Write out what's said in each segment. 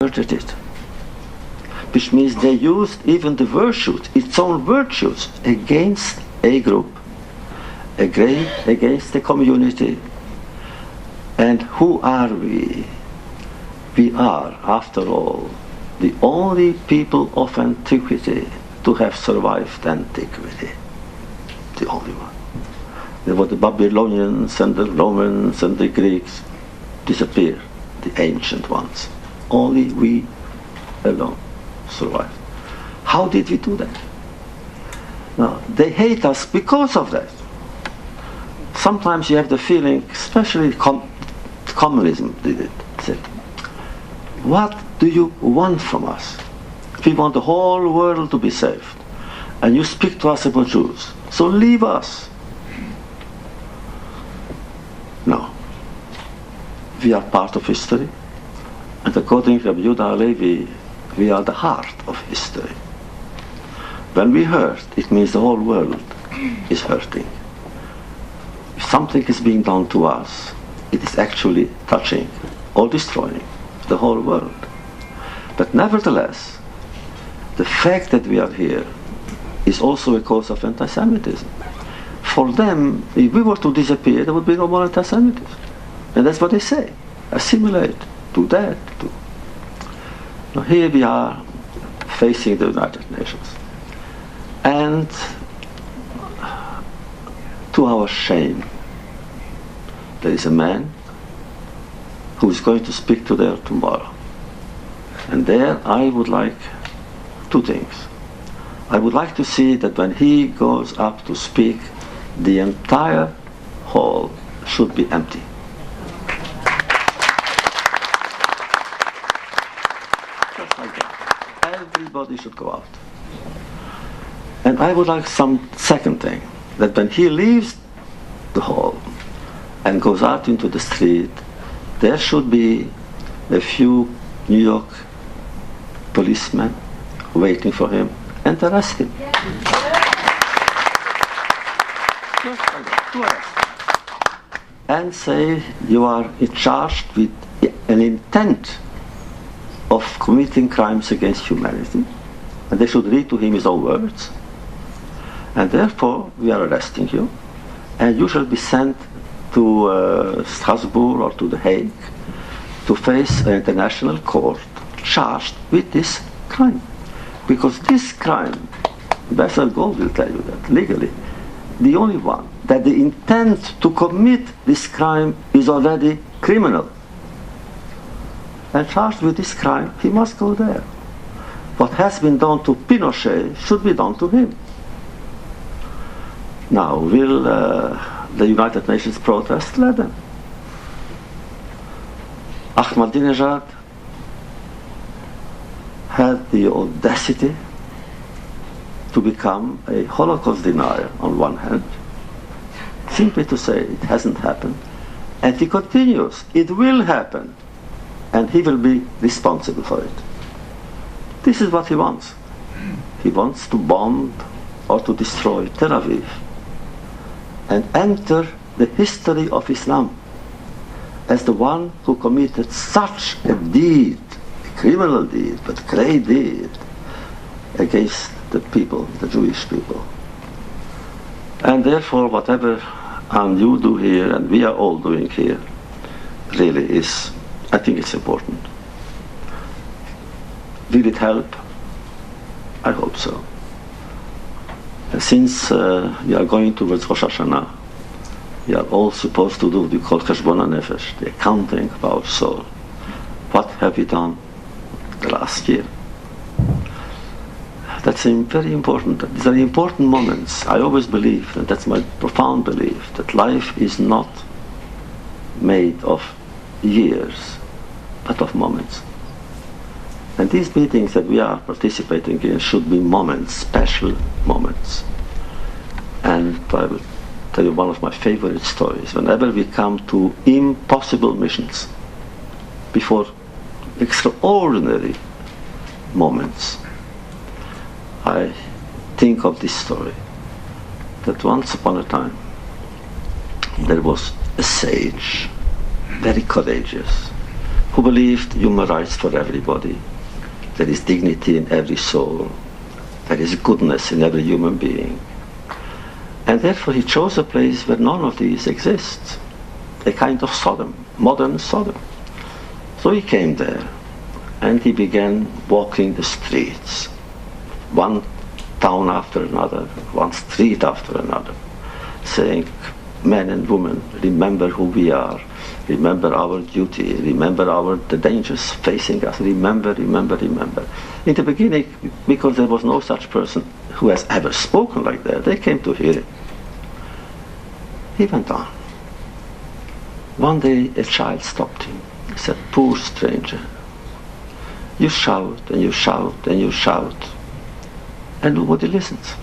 perverted it. Which means they used even the virtues, its own virtues, against a group, against the community. And who are we? We are, after all, the only people of antiquity to have survived antiquity. The only one. There were the Babylonians and the Romans and the Greeks disappeared, the ancient ones. Only we alone survived. How did we do that? Now, they hate us because of that. Sometimes you have the feeling, especially communism did it, said, what do you want from us? We want the whole world to be saved. And you speak to us about Jews. So leave us. No. We are part of history. And according to Rabbi Yehuda Halevi, we are the heart of history. When we hurt, it means the whole world is hurting. If something is being done to us, it is actually touching or destroying the whole world. But nevertheless, the fact that we are here is also a cause of anti-Semitism. For them, if we were to disappear, there would be no more anti-Semitism. And that's what they say. Assimilate, do that, do. Now here we are facing the United Nations. And to our shame, there is a man who is going to speak to there tomorrow. And there I would like two things. I would like to see that when he goes up to speak, the entire hall should be empty. Just like that. Everybody should go out. And I would like some second thing, that when he leaves the hall and goes out into the street, there should be a few New York policemen waiting for him and arrest him. And say you are charged with an intent of committing crimes against humanity, and they should read to him his own words, and therefore we are arresting you, and you shall be sent to Strasbourg or to The Hague to face an international court charged with this crime. Because this crime, Wiesel Gold will tell you that legally, the only one, that the intent to commit this crime is already criminal. And charged with this crime, he must go there. What has been done to Pinochet should be done to him. Now, will the United Nations protest? Let them. Ahmadinejad had the audacity to become a Holocaust denier on one hand, simply to say it hasn't happened, and he continues, it will happen, and he will be responsible for it. This is what he wants. He wants to bomb or to destroy Tel Aviv and enter the history of Islam as the one who committed such a deed, a criminal deed, but great deed, against the people, the Jewish people. And therefore, whatever you do here, and we are all doing here, really is, I think it's important. Will it help? I hope so. Since we are going towards Rosh Hashanah, we are all supposed to do the called Cheshbon HaNefesh, the accounting of our soul. What have we done the last year? That's very important. These are important moments. I always believe, and that's my profound belief, that life is not made of years, but of moments. And these meetings that we are participating in should be moments, special moments. And I will tell you one of my favorite stories. Whenever we come to impossible missions, before extraordinary moments, I think of this story, that once upon a time there was a sage, very courageous, who believed human rights for everybody. There is dignity in every soul. There is goodness in every human being. And therefore he chose a place where none of these exists. A kind of Sodom, modern Sodom. So he came there and he began walking the streets, one town after another, one street after another, saying, men and women, remember who we are, remember our duty, remember the dangers facing us, remember. In the beginning, because there was no such person who has ever spoken like that, they came to hear him. He went on. One day a child stopped him. He said, poor stranger, you shout and you shout and you shout, and nobody listens.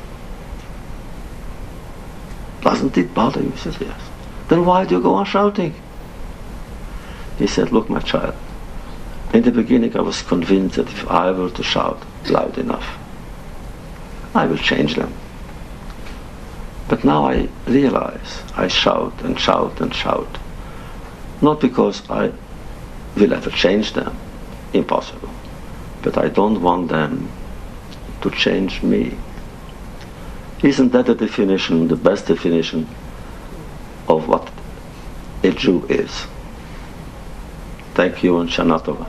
Doesn't it bother you? He says, yes. Then why do you go on shouting? He said, look, my child, in the beginning I was convinced that if I were to shout loud enough, I will change them. But now I realize I shout and shout and shout, not because I will ever change them, impossible, but I don't want them to change me. Isn't that the definition, the best definition of what a Jew is? Thank you and Shana Tova.